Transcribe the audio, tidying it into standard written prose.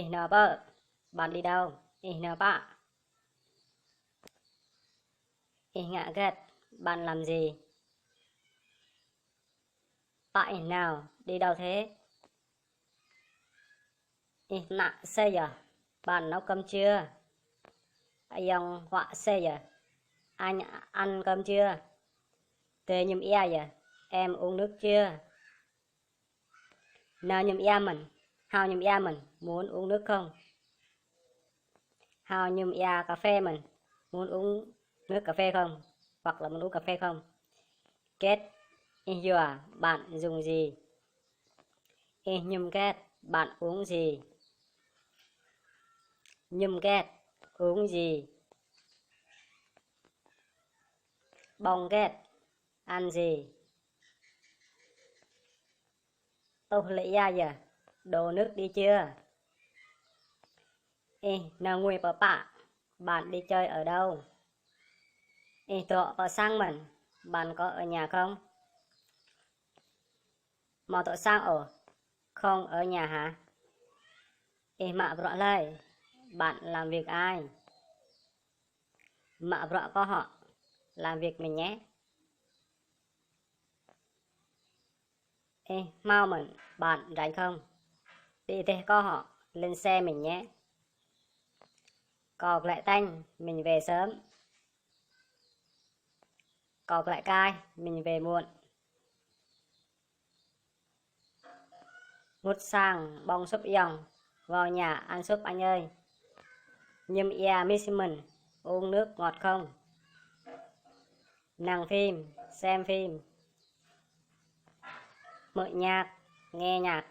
Nờ bơ, bạn đi đâu? Nờ bạ. Ngạ ghét, bạn làm gì? Bạn nào, đi đâu thế? Nạ xe giờ, bạn nấu cơm chưa? Dòng họa xe giờ, anh ăn cơm chưa? Tê nhùm ia giờ, em uống nước chưa? Nờ nhùm ia mình, hào nhùm ia mình, muốn uống nước không? Hào nhùm ia cà phê mình, muốn uống nước cà phê không? Hoặc là muốn uống cà phê không? Kết, dùa, bạn dùng gì? Nhùm kết, bạn uống gì? Nhùm kết, uống gì? Bông kết, ăn gì? Tô lị ya giờ, đổ nước đi chưa? Nà nguy bà bạ, bạn đi chơi ở đâu? Tụi ở sang mình, bạn có ở nhà không? Mà tụi sang ở, không ở nhà hả? Mạ rõ lời, bạn làm việc ai? Mạ rõ có họ, làm việc mình nhé. Mau mình, bạn rảnh không? Đi thế có họ, lên xe mình nhé. Cọc lại tanh, mình về sớm. Cọc lại cai, mình về muộn. Ngút sang, bong súp yong, vào nhà ăn súp anh ơi. Nhưng miss mình, uống nước ngọt không? Nàng phim, xem phim. Mở nhạc, nghe nhạc.